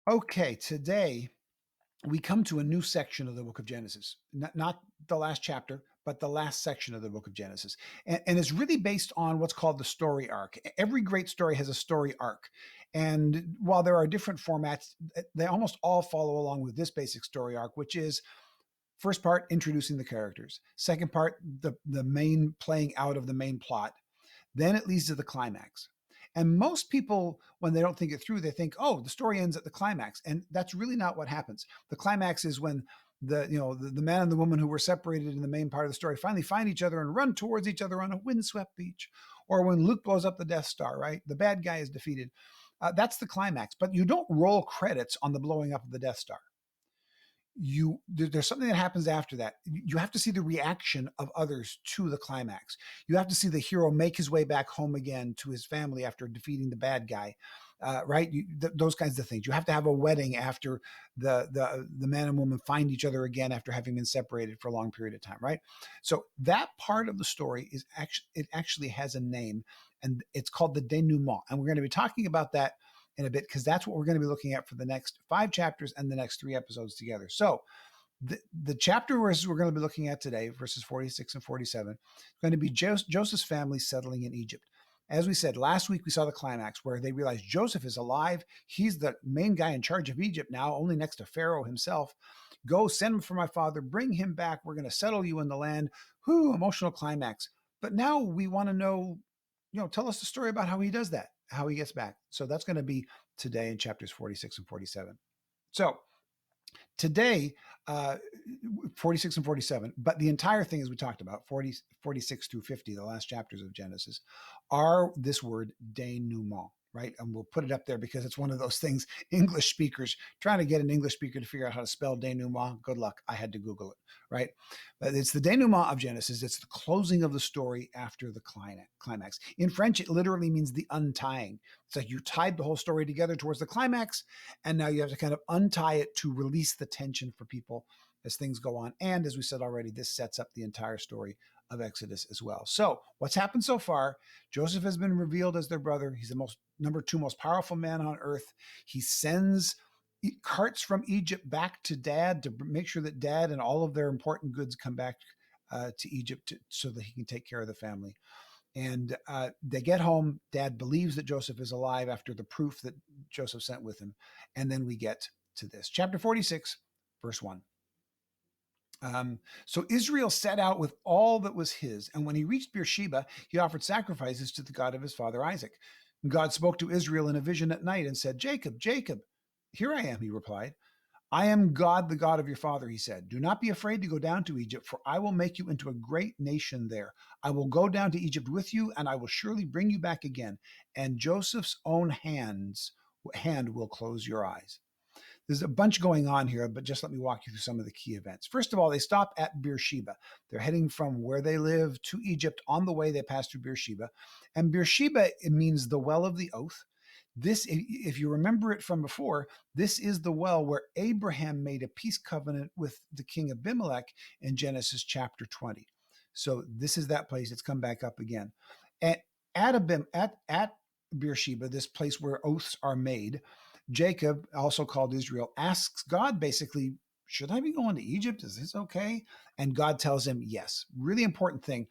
Okay, today we come to a new section of the book of Genesis. Not the last chapter, but the last section of the book of Genesis. And it's really based on what's called the story arc. Every great story has a story arc. And while there are different formats, they almost all follow along with this basic story arc, which is first part, introducing the characters. Second part, the main playing out of the main plot. Then it leads to the climax. And most people, when they don't think it through, they think, oh, the story ends at the climax. And that's really not what happens. The climax is when the man and the woman who were separated in the main part of the story finally find each other and run towards each other on a windswept beach. Or when Luke blows up the Death Star, right? The bad guy is defeated. That's the climax. But you don't roll credits on the blowing up of the Death Star. There's something that happens after that. You have to see the reaction of others to the climax. You have to see the hero make his way back home again to his family after defeating the bad guy, right? Those kinds of things. You have to have a wedding after the man and woman find each other again after having been separated for a long period of time, right? So that part of the story actually has a name, and it's called the denouement, and we're going to be talking about that in a bit, because that's what we're going to be looking at for the next 5 chapters and the next 3 episodes together. So the chapter verses we're going to be looking at today, verses 46 and 47, is going to be Joseph's family settling in Egypt. As we said, last week we saw the climax where they realize Joseph is alive. He's the main guy in charge of Egypt now, only next to Pharaoh himself. Go, send him for my father, bring him back. We're going to settle you in the land. Whoo, emotional climax. But now we want to know, tell us the story about how he does that, how he gets back. So that's going to be today in chapters 46 and 47. So today, 46 and 47, but the entire thing, as we talked about, 46 through 50, the last chapters of Genesis, are this word denouement, right? And we'll put it up there because it's one of those things, English speakers, trying to get an English speaker to figure out how to spell denouement. Good luck. I had to Google it, right? But it's the denouement of Genesis. It's the closing of the story after the climax. In French, it literally means the untying. It's like you tied the whole story together towards the climax, and now you have to kind of untie it to release the tension for people as things go on. And as we said already, this sets up the entire story of Exodus as well. So what's happened so far? Joseph has been revealed as their brother. He's the number 2 most powerful man on earth. He sends carts from Egypt back to dad to make sure that dad and all of their important goods come back to Egypt so that he can take care of the family. And they get home. Dad believes that Joseph is alive after the proof that Joseph sent with him. And then we get to this. Chapter 46, verse 1. So Israel set out with all that was his, and when he reached Beersheba, he offered sacrifices to the God of his father Isaac. And God spoke to Israel in a vision at night and said, Jacob, Jacob. Here I am, he replied. I am God, the God of your father, he said. Do not be afraid to go down to Egypt, for I will make you into a great nation there. I will go down to Egypt with you, and I will surely bring you back again, and Joseph's own hand will close your eyes. There's a bunch going on here, but just let me walk you through some of the key events. First of all, they stop at Beersheba. They're heading from where they live to Egypt. On the way, they pass through Beersheba. And Beersheba, it means the well of the oath. This, if you remember it from before, this is the well where Abraham made a peace covenant with the king Abimelech in Genesis chapter 20. So this is that place. It's come back up again. At Beersheba, this place where oaths are made, Jacob, also called Israel, asks God basically, should I be going to Egypt? Is this okay? And God tells him yes. Really important thing,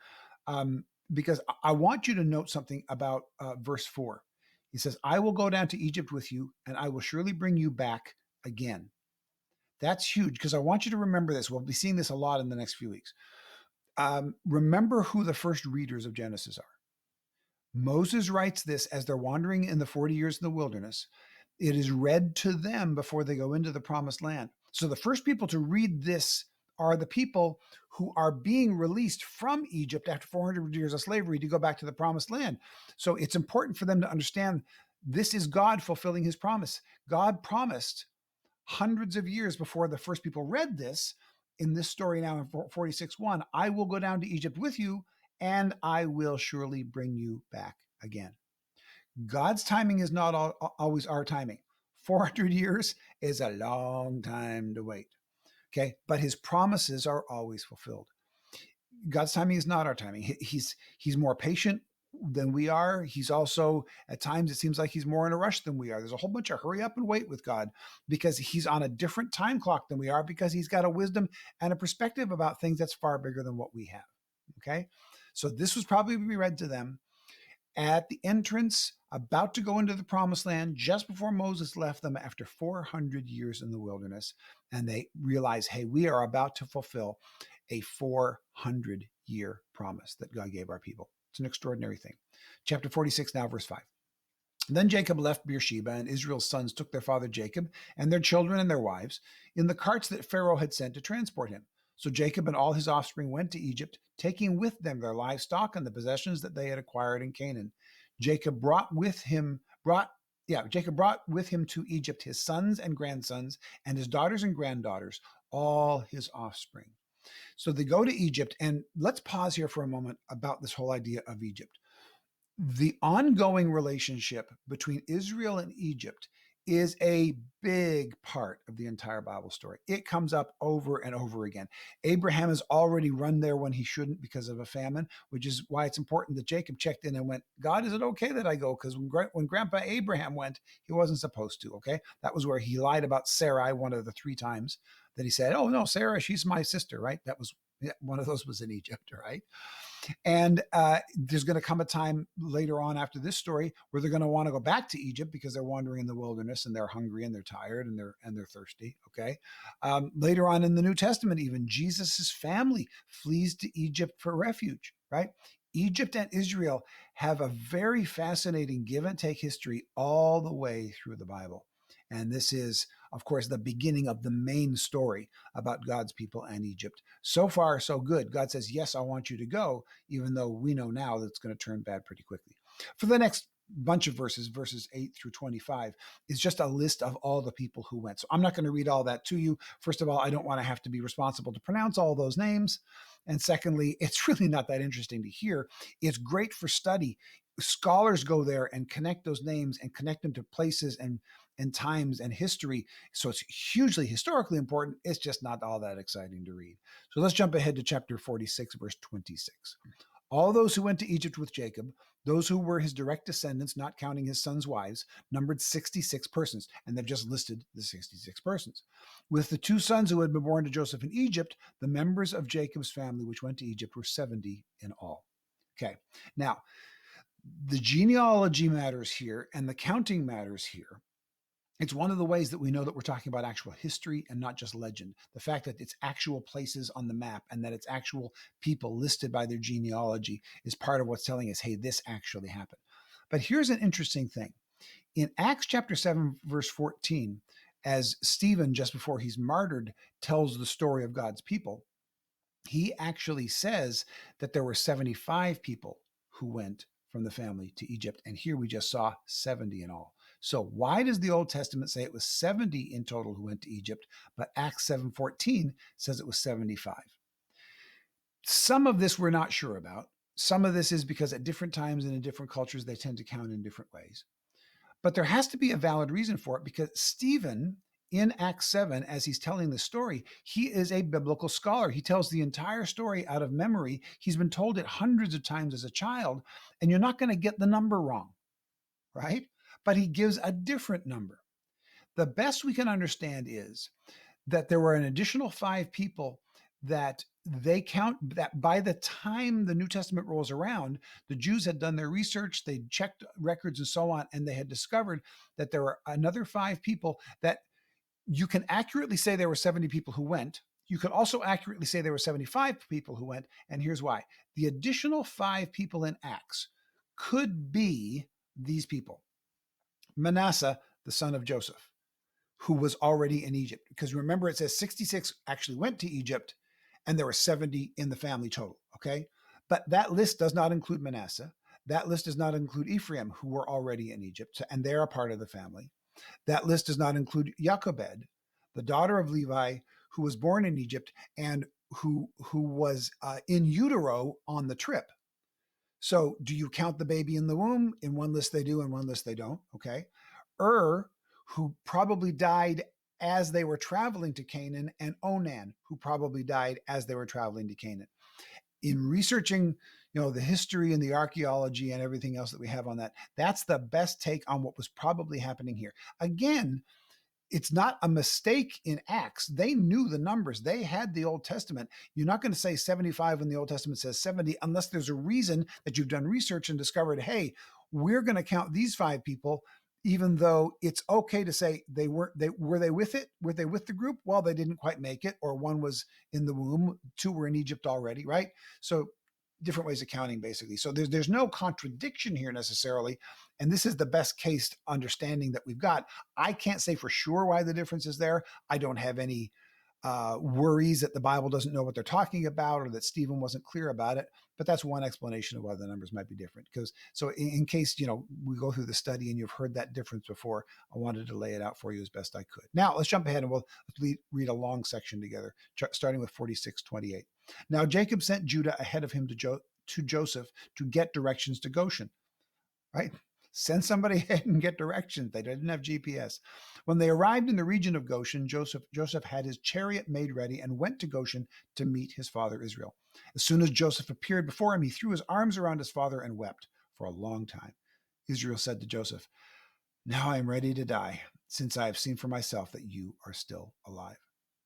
because I want you to note something about verse 4. He says, I will go down to Egypt with you, and I will surely bring you back again. That's huge, because I want you to remember this. We'll be seeing this a lot in the next few weeks. Remember who the first readers of Genesis are. Moses writes this as they're wandering in the 40 years in the wilderness. It is read to them before they go into the promised land. So the first people to read this are the people who are being released from Egypt after 400 years of slavery to go back to the promised land. So it's important for them to understand this is God fulfilling his promise. God promised hundreds of years before the first people read this, in this story now in 46:1, I will go down to Egypt with you, and I will surely bring you back again. God's timing is not always our timing. 400 years is a long time to wait. Okay. But his promises are always fulfilled. God's timing is not our timing. He's more patient than we are. He's also, at times, it seems like he's more in a rush than we are. There's a whole bunch of hurry up and wait with God because he's on a different time clock than we are, because he's got a wisdom and a perspective about things that's far bigger than what we have. Okay. So this was probably read to them at the entrance, about to go into the promised land, just before Moses left them after 400 years in the wilderness. And they realize, hey, we are about to fulfill a 400-year promise that God gave our people. It's an extraordinary thing. Chapter 46 now, verse 5. Then Jacob left Beersheba, and Israel's sons took their father Jacob and their children and their wives in the carts that Pharaoh had sent to transport him. So Jacob and all his offspring went to Egypt, taking with them their livestock and the possessions that they had acquired in Canaan. Jacob brought with him to Egypt his sons and grandsons and his daughters and granddaughters, all his offspring. So they go to Egypt, and let's pause here for a moment about this whole idea of Egypt. The ongoing relationship between Israel and Egypt is a big part of the entire Bible story. It comes up over and over again. Abraham has already run there when he shouldn't because of a famine, which is why it's important that Jacob checked in and went, God, is it okay that I go? Because when Grandpa Abraham went, he wasn't supposed to, okay? That was where he lied about Sarai one of the 3 times that he said, oh, no, Sarah, she's my sister, right? That was, one of those was in Egypt, right? And there's going to come a time later on after this story where they're going to want to go back to Egypt because they're wandering in the wilderness and they're hungry and they're tired and they're thirsty. Okay. Later on in the New Testament, even Jesus's family flees to Egypt for refuge. Right. Egypt and Israel have a very fascinating give and take history all the way through the Bible. And this is, of course, the beginning of the main story about God's people and Egypt. So far, so good. God says, yes, I want you to go, even though we know now that it's going to turn bad pretty quickly. For the next bunch of verses 8 through 25, is just a list of all the people who went. So I'm not going to read all that to you. First of all, I don't want to have to be responsible to pronounce all those names. And secondly, it's really not that interesting to hear. It's great for study. Scholars go there and connect those names and connect them to places and times and history. So it's hugely historically important. It's just not all that exciting to read. So let's jump ahead to chapter 46, verse 26. All those who went to Egypt with Jacob, those who were his direct descendants, not counting his sons' wives, numbered 66 persons. And they've just listed the 66 persons. With the 2 sons who had been born to Joseph in Egypt, the members of Jacob's family which went to Egypt were 70 in all. Okay. Now, the genealogy matters here and the counting matters here. It's one of the ways that we know that we're talking about actual history and not just legend. The fact that it's actual places on the map and that it's actual people listed by their genealogy is part of what's telling us, hey, this actually happened. But here's an interesting thing. In Acts chapter 7, verse 14, as Stephen, just before he's martyred, tells the story of God's people, he actually says that there were 75 people who went from the family to Egypt. And here we just saw 70 in all. So why does the Old Testament say it was 70 in total who went to Egypt, but Acts 7:14 says it was 75? Some of this we're not sure about. Some of this is because at different times and in different cultures, they tend to count in different ways. But there has to be a valid reason for it, because Stephen in Acts 7, as he's telling the story, he is a biblical scholar. He tells the entire story out of memory. He's been told it hundreds of times as a child, and you're not going to get the number wrong, right? But he gives a different number. The best we can understand is that there were an additional 5 people that they count, that by the time the New Testament rolls around, the Jews had done their research, they'd checked records and so on, and they had discovered that there were another 5 people that you can accurately say there were 70 people who went. You can also accurately say there were 75 people who went. And here's why. The additional 5 people in Acts could be these people. Manasseh, the son of Joseph, who was already in Egypt. Because remember, it says 66 actually went to Egypt, and there were 70 in the family total, okay? But that list does not include Manasseh. That list does not include Ephraim, who were already in Egypt, and they're a part of the family. That list does not include Jochebed, the daughter of Levi, who was born in Egypt and who was in utero on the trip. So do you count the baby in the womb? In one list they do, in one list they don't, okay? Who probably died as they were traveling to Canaan, and Onan, who probably died as they were traveling to Canaan. in researching, the history and the archaeology and everything else that we have on that, that's the best take on what was probably happening here. Again, it's not a mistake in Acts. They knew the numbers. They had the Old Testament. You're not going to say 75 when the Old Testament says 70 unless there's a reason that you've done research and discovered, hey, we're going to count these 5 people, even though it's okay to say were they with it? Were they with the group? Well, they didn't quite make it, or 1 was in the womb, 2 were in Egypt already, right? So different ways of counting, basically. So there's no contradiction here necessarily, and this is the best case understanding that we've got. I can't say for sure why the difference is there. I don't have any worries that the Bible doesn't know what they're talking about, or that Stephen wasn't clear about it. But that's one explanation of why the numbers might be different. Because so in case we go through the study and you've heard that difference before, I wanted to lay it out for you as best I could. Now let's jump ahead and let's read a long section together, starting with 46:28. Now Jacob sent Judah ahead of him to Joseph to get directions to Goshen. Right? Send somebody ahead and get directions. They didn't have GPS. When they arrived in the region of Goshen, Joseph had his chariot made ready and went to Goshen to meet his father Israel. As soon as Joseph appeared before him, he threw his arms around his father and wept for a long time. Israel said to Joseph, "Now I am ready to die, since I have seen for myself that you are still alive."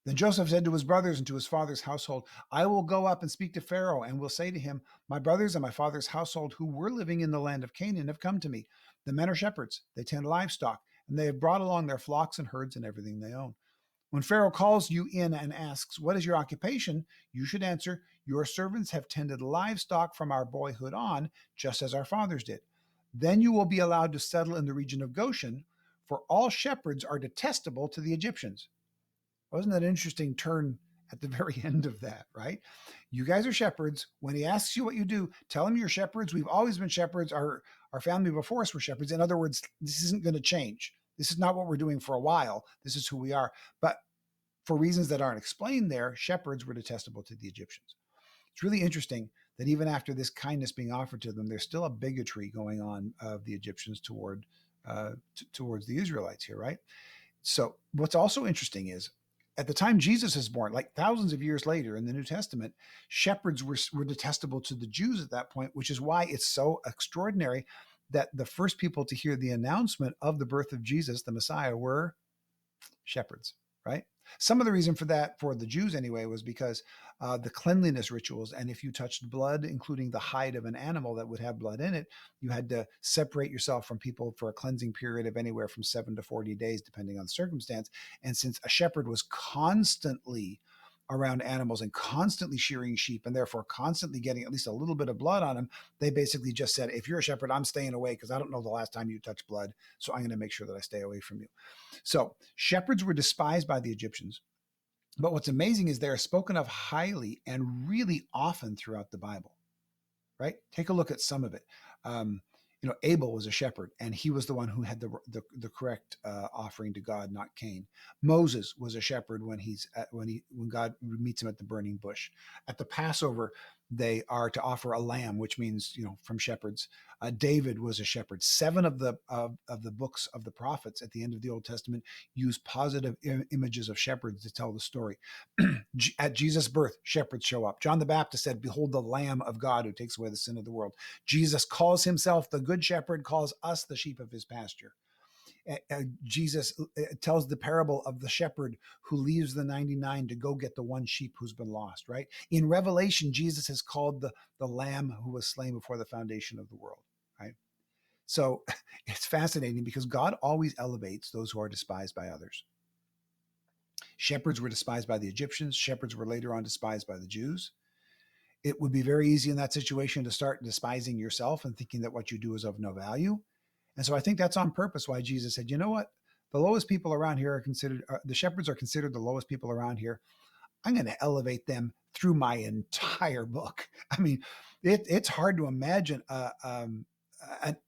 Then Joseph said to his brothers and to his father's household, "I will go up and speak to Pharaoh and will say to him, 'My brothers and my father's household who were living in the land of Canaan have come to me. The men are shepherds, they tend livestock, and they have brought along their flocks and herds and everything they own.' When Pharaoh calls you in and asks, 'What is your occupation?' you should answer, 'Your servants have tended livestock from our boyhood on, just as our fathers did.' Then you will be allowed to settle in the region of Goshen, for all shepherds are detestable to the Egyptians." Wasn't that an interesting turn at the very end of that, right? You guys are shepherds. When he asks you what you do, tell him you're shepherds. We've always been shepherds. Our family before us were shepherds. In other words, this isn't going to change. This is not what we're doing for a while. This is who we are. But for reasons that aren't explained there, shepherds were detestable to the Egyptians. It's really interesting that even after this kindness being offered to them, there's still a bigotry going on of the Egyptians towards the Israelites here, right? So what's also interesting is, at the time Jesus is born, like thousands of years later in the New Testament, shepherds were detestable to the Jews at that point, which is why it's so extraordinary that the first people to hear the announcement of the birth of Jesus, the Messiah, were shepherds, right? Some of the reason for that, for the Jews anyway, was because the cleanliness rituals. And if you touched blood, including the hide of an animal that would have blood in it, you had to separate yourself from people for a cleansing period of anywhere from 7 to 40 days, depending on the circumstance. And since a shepherd was constantly around animals and constantly shearing sheep and therefore constantly getting at least a little bit of blood on them, they basically just said, if you're a shepherd, I'm staying away because I don't know the last time you touched blood. So I'm going to make sure that I stay away from you. So shepherds were despised by the Egyptians. But what's amazing is they're spoken of highly and really often throughout the Bible, right? Take a look at some of it. Abel was a shepherd, and he was the one who had the correct offering to God, not Cain. Moses was a shepherd when God meets him at the burning bush. At the Passover, they are to offer a lamb, which means from shepherds. David was a shepherd. 7 of the books of the prophets at the end of the Old Testament use positive images of shepherds to tell the story. At Jesus' birth, shepherds show up. John the Baptist said, "Behold the Lamb of God who takes away the sin of the world." Jesus calls himself the Good Shepherd, calls us the sheep of his pasture. Jesus tells the parable of the shepherd who leaves the 99 to go get the one sheep who's been lost, right? In Revelation, Jesus is called the Lamb who was slain before the foundation of the world, right? So it's fascinating because God always elevates those who are despised by others. Shepherds were despised by the Egyptians. Shepherds were later on despised by the Jews. It would be very easy in that situation to start despising yourself and thinking that what you do is of no value. And so I think that's on purpose why Jesus said, you know what? The lowest people around here are considered, the shepherds are considered the lowest people around here. I'm going to elevate them through my entire book. I mean, it's hard to imagine an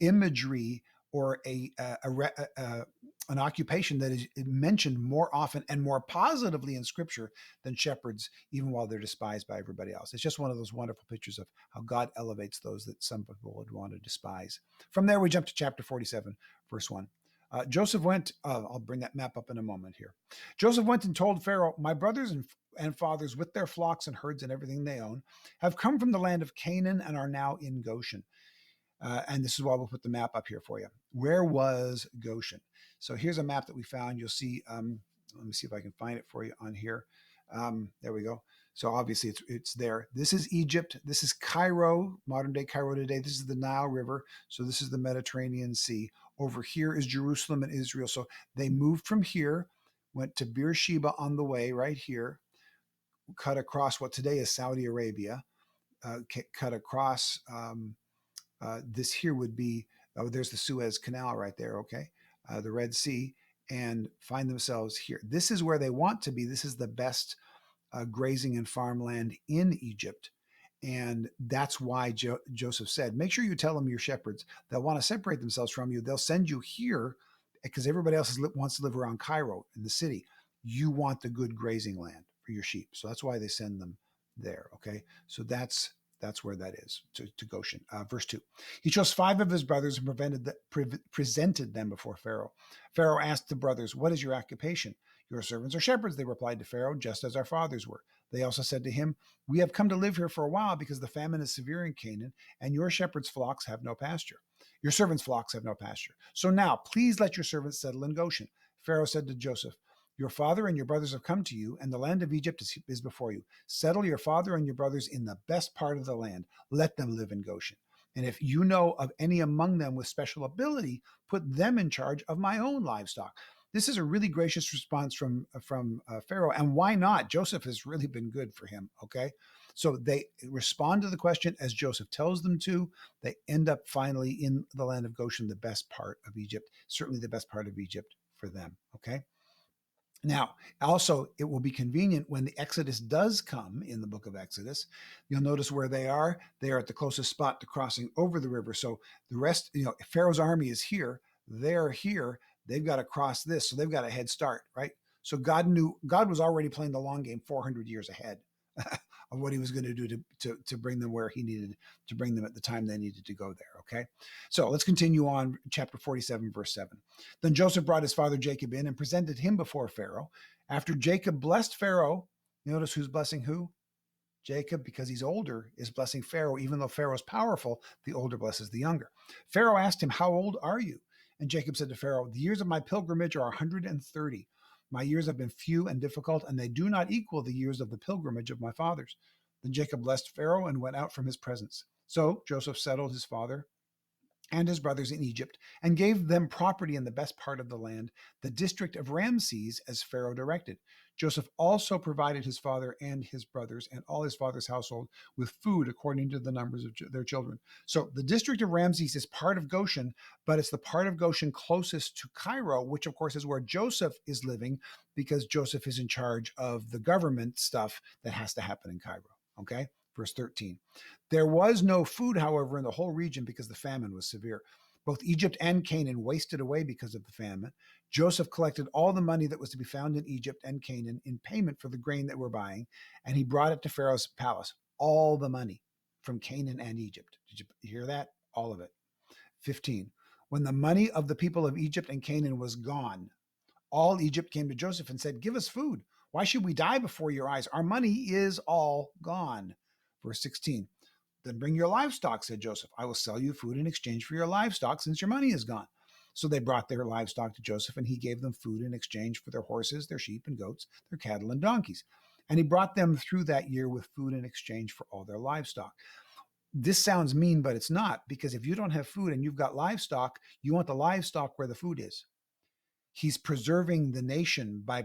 imagery or an occupation that is mentioned more often and more positively in Scripture than shepherds, even while they're despised by everybody else. It's just one of those wonderful pictures of how God elevates those that some people would want to despise. From there, we jump to chapter 47, verse 1. Joseph went, I'll bring that map up in a moment here. Joseph went and told Pharaoh, my brothers and fathers with their flocks and herds and everything they own have come from the land of Canaan and are now in Goshen. And this is why we'll put the map up here for you. Where was Goshen? So here's a map that we found. You'll see, let me see if I can find it for you on here. There we go. So obviously it's there. This is Egypt. This is Cairo, modern day Cairo today. This is the Nile River. So this is the Mediterranean Sea. Over here is Jerusalem and Israel. So they moved from here, went to Beersheba on the way right here, cut across what today is Saudi Arabia, cut across this here would be, oh, there's the Suez Canal right there, okay, the Red Sea, and find themselves here. This is where they want to be. This is the best grazing and farmland in Egypt. And that's why Joseph said, make sure you tell them your shepherds that want to separate themselves from you. They'll send you here because everybody else wants to live around Cairo in the city. You want the good grazing land for your sheep. So that's why they send them there. Okay. So that's where that is, to Goshen. Verse 2. He chose 5 of his brothers and presented them before Pharaoh. Pharaoh asked the brothers, what is your occupation? Your servants are shepherds, they replied to Pharaoh, just as our fathers were. They also said to him, we have come to live here for a while because the famine is severe in Canaan, and your shepherds' flocks have no pasture. Your servants' flocks have no pasture. So now, please let your servants settle in Goshen. Pharaoh said to Joseph, your father and your brothers have come to you, and the land of Egypt is before you. Settle your father and your brothers in the best part of the land. Let them live in Goshen. And if you know of any among them with special ability, put them in charge of my own livestock. This is a really gracious response from Pharaoh. And why not? Joseph has really been good for him, okay? So they respond to the question as Joseph tells them to. They end up finally in the land of Goshen, the best part of Egypt, certainly the best part of Egypt for them, okay? Now, also, it will be convenient when the Exodus does come in the book of Exodus. You'll notice where they are. They are at the closest spot to crossing over the river. So the rest, Pharaoh's army is here. They're here. They've got to cross this. So they've got a head start, right? So God was already playing the long game 400 years ahead of what he was going to do to bring them where he needed to bring them at the time they needed to go there. Okay. So let's continue on, chapter 47, verse 7. Then Joseph brought his father Jacob in and presented him before Pharaoh. After Jacob blessed Pharaoh, notice who's blessing who? Jacob, because he's older, is blessing Pharaoh. Even though Pharaoh's powerful, the older blesses the younger. Pharaoh asked him, how old are you? And Jacob said to Pharaoh, the years of my pilgrimage are 130. My years have been few and difficult, and they do not equal the years of the pilgrimage of my fathers. Then Jacob blessed Pharaoh and went out from his presence. So Joseph settled his father and his brothers in Egypt, and gave them property in the best part of the land, the district of Ramses, as Pharaoh directed. Joseph also provided his father and his brothers and all his father's household with food according to the numbers of their children. So the district of Ramses is part of Goshen, but it's the part of Goshen closest to Cairo, which of course is where Joseph is living, because Joseph is in charge of the government stuff that has to happen in Cairo. Okay? Verse 13. There was no food, however, in the whole region because the famine was severe. Both Egypt and Canaan wasted away because of the famine. Joseph collected all the money that was to be found in Egypt and Canaan in payment for the grain that we're buying, and he brought it to Pharaoh's palace. All the money from Canaan and Egypt. Did you hear that? All of it. 15. When the money of the people of Egypt and Canaan was gone, all Egypt came to Joseph and said, give us food. Why should we die before your eyes? Our money is all gone. Verse 16. Then bring your livestock, said Joseph. I will sell you food in exchange for your livestock since your money is gone. So they brought their livestock to Joseph, and he gave them food in exchange for their horses, their sheep and goats, their cattle and donkeys. And he brought them through that year with food in exchange for all their livestock. This sounds mean, but it's not, because if you don't have food and you've got livestock, you want the livestock where the food is. He's preserving the nation by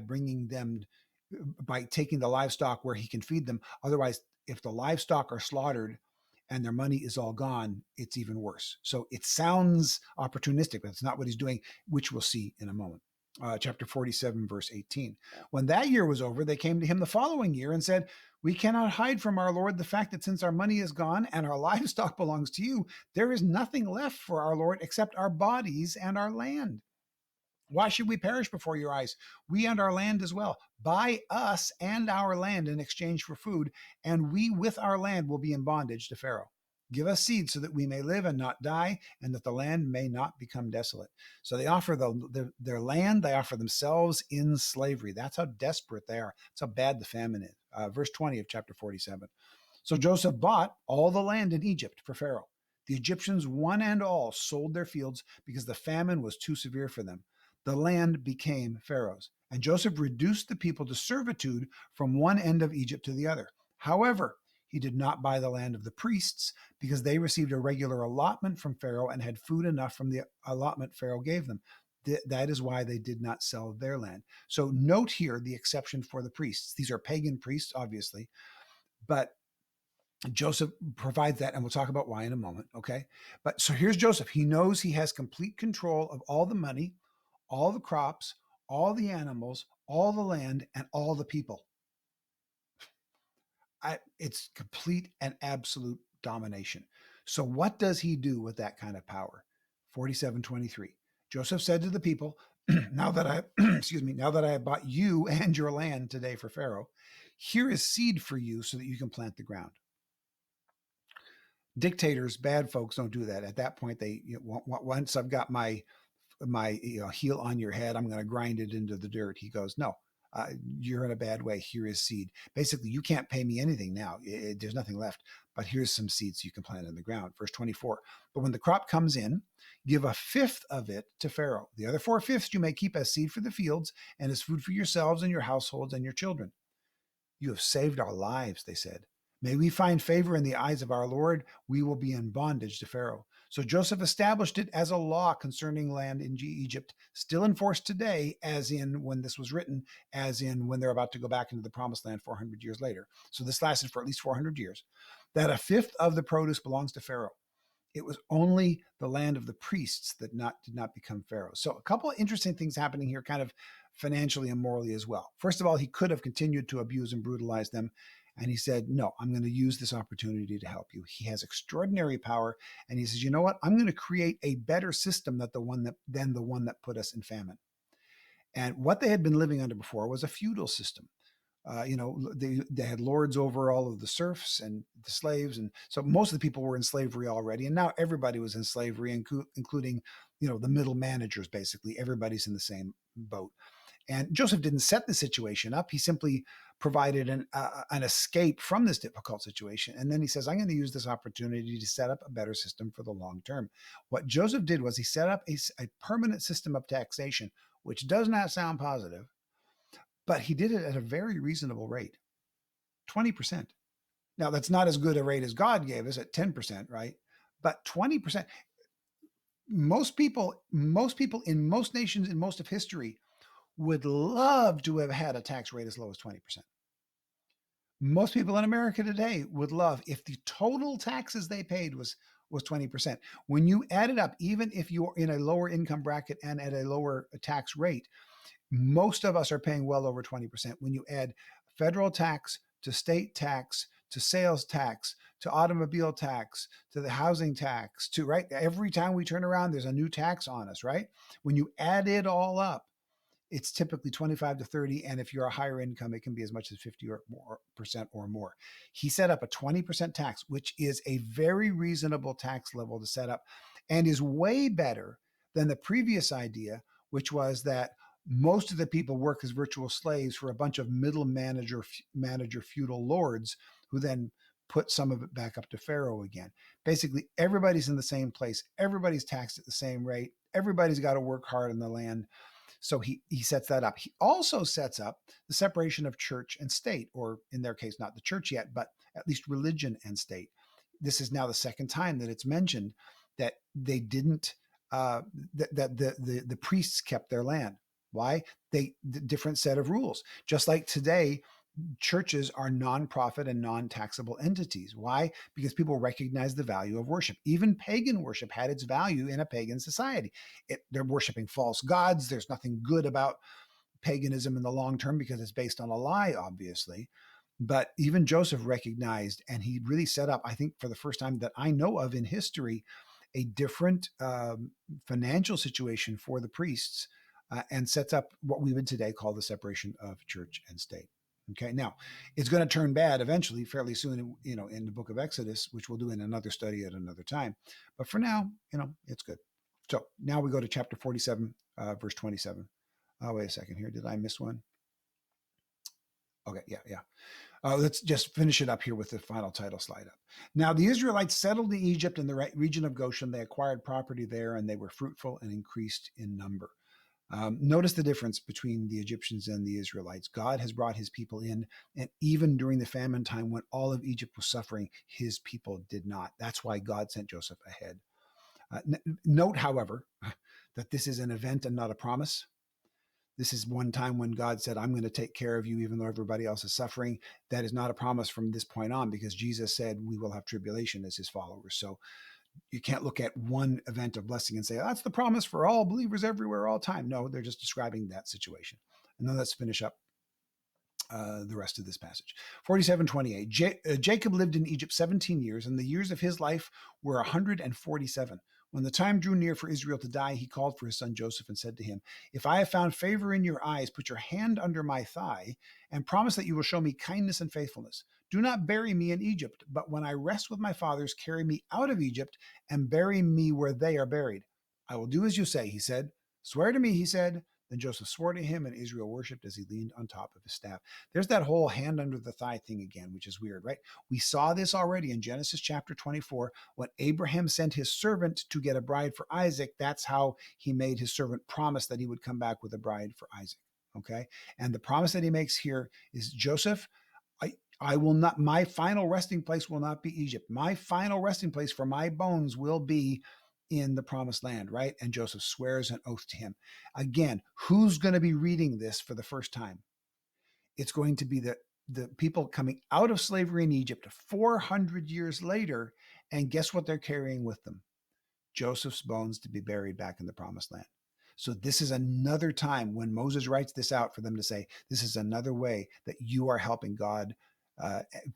taking the livestock where he can feed them. Otherwise, if the livestock are slaughtered and their money is all gone, it's even worse. So it sounds opportunistic, but it's not what he's doing, which we'll see in a moment. Chapter 47, verse 18. When that year was over, they came to him the following year and said, we cannot hide from our Lord the fact that since our money is gone and our livestock belongs to you, there is nothing left for our Lord except our bodies and our land. Why should we perish before your eyes? We and our land as well. Buy us and our land in exchange for food, and we with our land will be in bondage to Pharaoh. Give us seed so that we may live and not die, and that the land may not become desolate. So they offer their land, they offer themselves in slavery. That's how desperate they are. That's how bad the famine is. Verse 20 of chapter 47. So Joseph bought all the land in Egypt for Pharaoh. The Egyptians, one and all, sold their fields because the famine was too severe for them. The land became Pharaoh's. And Joseph reduced the people to servitude from one end of Egypt to the other. However, he did not buy the land of the priests because they received a regular allotment from Pharaoh and had food enough from the allotment Pharaoh gave them. That is why they did not sell their land. So note here the exception for the priests. These are pagan priests, obviously, but Joseph provides that, and we'll talk about why in a moment. Okay. But so here's Joseph. He knows he has complete control of all the money, all the crops, all the animals, all the land, and all the people. It's complete and absolute domination. So what does he do with that kind of power? 47:23. Joseph said to the people, now that I now that I have bought you and your land today for Pharaoh, here is seed for you so that you can plant the ground. Dictators, bad folks don't do that. At that point, once I've got my heel on your head, I'm going to grind it into the dirt. He goes, no, you're in a bad way. Here is seed. Basically, you can't pay me anything now. There's nothing left, but here's some seeds you can plant in the ground. Verse 24. But when the crop comes in, give a fifth of it to Pharaoh. The other 4/5 you may keep as seed for the fields and as food for yourselves and your households and your children. You have saved our lives, they said. May we find favor in the eyes of our Lord. We will be in bondage to Pharaoh. So Joseph established it as a law concerning land in Egypt, still in force today, as in when this was written, as in when they're about to go back into the promised land 400 years later. So this lasted for at least 400 years, that a fifth of the produce belongs to Pharaoh. It was only the land of the priests that did not become Pharaoh. So a couple of interesting things happening here, kind of financially and morally as well. First of all, he could have continued to abuse and brutalize them. And he said, no, I'm going to use this opportunity to help you. He has extraordinary power. And he says, you know what? I'm going to create a better system than the one that put us in famine. And what they had been living under before was a feudal system. They had lords over all of the serfs and the slaves. And so most of the people were in slavery already. And now everybody was in slavery, including, the middle managers, basically. Everybody's in the same boat. And Joseph didn't set the situation up. He simply provided an escape from this difficult situation. And then he says, I'm going to use this opportunity to set up a better system for the long term. What Joseph did was he set up a permanent system of taxation, which does not sound positive, but he did it at a very reasonable rate, 20%. Now, that's not as good a rate as God gave us at 10%, right? But 20%. Most people in most nations, in most of history, would love to have had a tax rate as low as 20%. Most people in America today would love if the total taxes they paid was 20%. When you add it up, even if you're in a lower income bracket and at a lower tax rate, most of us are paying well over 20%. When you add federal tax to state tax to sales tax to automobile tax to the housing tax to, right? Every time we turn around, there's a new tax on us, right? When you add it all up, it's typically 25 to 30. And if you're a higher income, it can be as much as 50% or more. He set up a 20% tax, which is a very reasonable tax level to set up and is way better than the previous idea, which was that most of the people work as virtual slaves for a bunch of middle manager feudal lords who then put some of it back up to Pharaoh again. Basically, everybody's in the same place. Everybody's taxed at the same rate. Everybody's got to work hard in the land. So he sets that up. He also sets up the separation of church and state, or in their case, not the church yet, but at least religion and state. This is now the second time that it's mentioned that they didn't, that the priests kept their land. Why? The different set of rules. Just like today, churches are nonprofit and non-taxable entities. Why? Because people recognize the value of worship. Even pagan worship had its value in a pagan society. They're worshiping false gods. There's nothing good about paganism in the long term because it's based on a lie, obviously. But even Joseph recognized, and he really set up, I think for the first time that I know of in history, a different financial situation for the priests and sets up what we would today call the separation of church and state. Okay, now it's going to turn bad eventually, fairly soon, in the book of Exodus, which we'll do in another study at another time. But for now, it's good. So now we go to chapter 47, verse 27. Oh, wait a second here. Did I miss one? Okay, yeah. Let's just finish it up here with the final title slide up. Now, the Israelites settled in Egypt in the region of Goshen. They acquired property there, and they were fruitful and increased in number. Notice the difference between the Egyptians and the Israelites. God has brought his people in, and even during the famine time when all of Egypt was suffering, his people did not. That's why God sent Joseph ahead. Note, however, that this is an event and not a promise. This is one time when God said, I'm going to take care of you, even though everybody else is suffering. That is not a promise from this point on, because Jesus said we will have tribulation as his followers. So you can't look at one event of blessing and say, that's the promise for all believers everywhere, all time. No, they're just describing that situation. And then let's finish up the rest of this passage. 47:28. Jacob lived in Egypt 17 years, and the years of his life were 147. When the time drew near for Israel to die, he called for his son Joseph and said to him, if I have found favor in your eyes, put your hand under my thigh and promise that you will show me kindness and faithfulness. Do not bury me in Egypt, but when I rest with my fathers, carry me out of Egypt and bury me where they are buried. I will do as you say, he said. Swear to me, he said. Then Joseph swore to him, and Israel worshipped as he leaned on top of his staff. There's that whole hand under the thigh thing again, which is weird, right? We saw this already in Genesis chapter 24. When Abraham sent his servant to get a bride for Isaac, that's how he made his servant promise that he would come back with a bride for Isaac. Okay? And the promise that he makes here is, Joseph, I will not, my final resting place will not be Egypt. My final resting place for my bones will be in the promised land, right? And Joseph swears an oath to him. Again, who's going to be reading this for the first time? It's going to be the people coming out of slavery in Egypt 400 years later. And guess what they're carrying with them? Joseph's bones to be buried back in the promised land. So this is another time when Moses writes this out for them to say, this is another way that you are helping God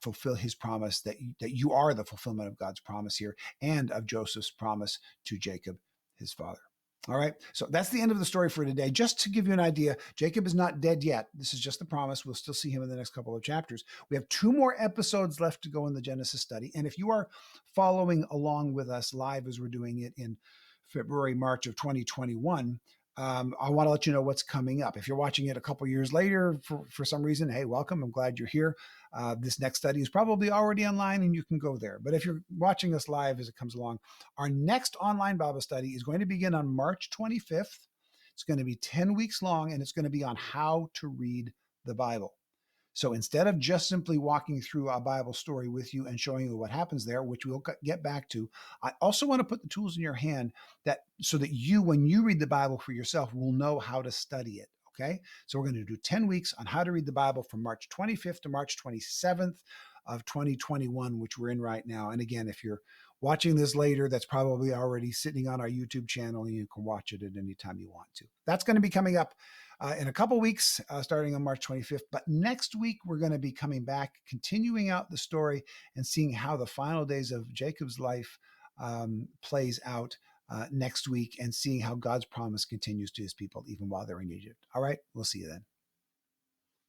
fulfill his promise, that you are the fulfillment of God's promise here and of Joseph's promise to Jacob, his father. All right, so that's the end of the story for today. Just to give you an idea, Jacob is not dead yet. This is just the promise. We'll still see him in the next couple of chapters. We have 2 more episodes left to go in the Genesis study. And if you are following along with us live as we're doing it in February, March of 2021, I want to let you know what's coming up. If you're watching it a couple years later for some reason, hey, welcome. I'm glad you're here. This next study is probably already online and you can go there. But if you're watching us live as it comes along, our next online Bible study is going to begin on March 25th. It's going to be 10 weeks long, and it's going to be on how to read the Bible. So instead of just simply walking through a Bible story with you and showing you what happens there, which we'll get back to, I also want to put the tools in your hand so that you, when you read the Bible for yourself, will know how to study it. Okay. So we're going to do 10 weeks on how to read the Bible from March 25th to March 27th of 2021, which we're in right now. And again, if you're watching this later, that's probably already sitting on our YouTube channel, and you can watch it at any time you want to. That's going to be coming up in a couple weeks, starting on March 25th. But next week, we're going to be coming back, continuing out the story and seeing how the final days of Jacob's life plays out next week, and seeing how God's promise continues to his people, even while they're in Egypt. All right, we'll see you then.